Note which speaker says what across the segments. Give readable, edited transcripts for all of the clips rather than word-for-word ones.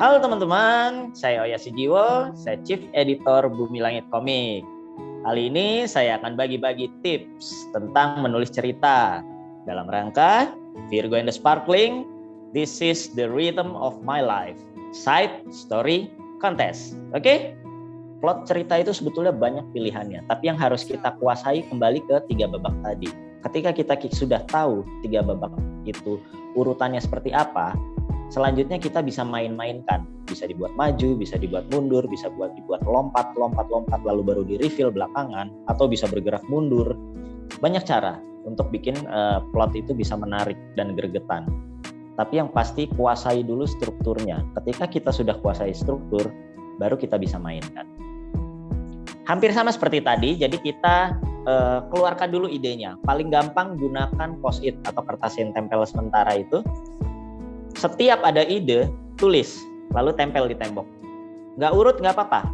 Speaker 1: Halo teman-teman, saya Oya Sujiwo, saya Chief Editor Bumi Langit Komik. Kali ini saya akan bagi-bagi tips tentang menulis cerita dalam rangka Virgo and the Sparkling, This is the Rhythm of My Life, Side Story Contest. Oke? Plot cerita itu sebetulnya banyak pilihannya, tapi yang harus kita kuasai kembali ke 3 babak tadi. Ketika kita sudah tahu 3 babak itu urutannya seperti apa, selanjutnya kita bisa main-mainkan, bisa dibuat maju, bisa dibuat mundur, bisa dibuat lompat, lalu baru di reveal belakangan, atau bisa bergerak mundur. Banyak cara untuk bikin plot itu bisa menarik dan gregetan. Tapi yang pasti kuasai dulu strukturnya. Ketika kita sudah kuasai struktur, baru kita bisa mainkan. Hampir sama seperti tadi, jadi kita keluarkan dulu idenya. Paling gampang gunakan post-it atau kertas yang tempel sementara itu. Setiap ada ide, tulis, lalu tempel di tembok. Nggak urut, nggak apa-apa.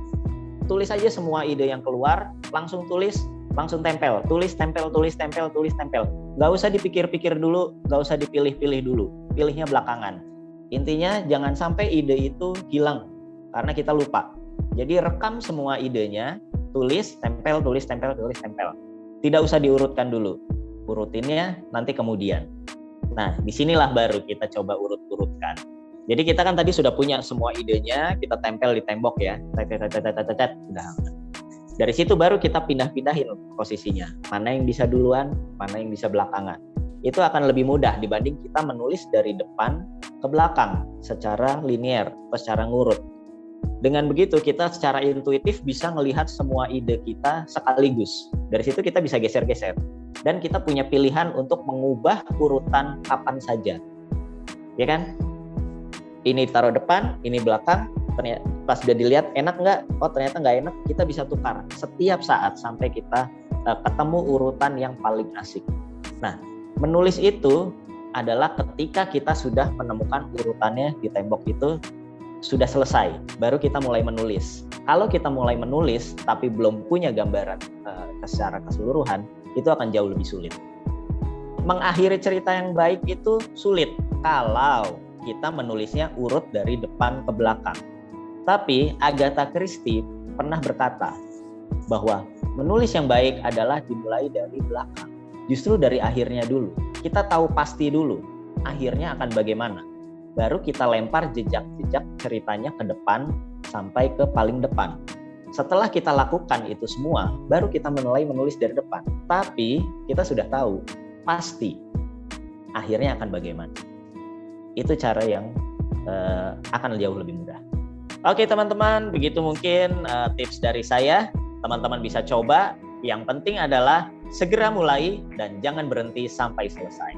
Speaker 1: Tulis aja semua ide yang keluar, langsung tulis, langsung tempel. Tulis, tempel, tulis, tempel, tulis, tempel. Nggak usah dipikir-pikir dulu, nggak usah dipilih-pilih dulu. Pilihnya belakangan. Intinya jangan sampai ide itu hilang, karena kita lupa. Jadi rekam semua idenya, tulis, tempel, tulis, tempel, tulis, tempel. Tidak usah diurutkan dulu. Urutinnya nanti kemudian. Nah, disinilah baru kita coba urut-urutkan. Jadi kita kan tadi sudah punya semua idenya, kita tempel di tembok ya. Udah. Dari situ baru kita pindah-pindahin posisinya. Mana yang bisa duluan, mana yang bisa belakangan. Itu akan lebih mudah dibanding kita menulis dari depan ke belakang secara linear, secara ngurut. Dengan begitu kita secara intuitif bisa melihat semua ide kita sekaligus. Dari situ kita bisa geser-geser. Dan kita punya pilihan untuk mengubah urutan kapan saja. Ya kan? Ini taruh depan, ini belakang. Ternyata pas sudah dilihat enak nggak? Oh ternyata nggak enak, kita bisa tukar setiap saat sampai kita ketemu urutan yang paling asik. Nah, menulis itu adalah ketika kita sudah menemukan urutannya di tembok itu sudah selesai, baru kita mulai menulis. Kalau kita mulai menulis tapi belum punya gambaran secara keseluruhan, itu akan jauh lebih sulit. Mengakhiri cerita yang baik itu sulit kalau kita menulisnya urut dari depan ke belakang. Tapi Agatha Christie pernah berkata bahwa menulis yang baik adalah dimulai dari belakang. Justru dari akhirnya dulu. Kita tahu pasti dulu akhirnya akan bagaimana. Baru kita lempar jejak-jejak ceritanya ke depan sampai ke paling depan. Setelah kita lakukan itu semua, baru kita mulai menulis dari depan. Tapi kita sudah tahu pasti akhirnya akan bagaimana. Itu cara yang akan jauh lebih mudah. Oke teman-teman, begitu mungkin tips dari saya. Teman-teman bisa coba. Yang penting adalah segera mulai dan jangan berhenti sampai selesai.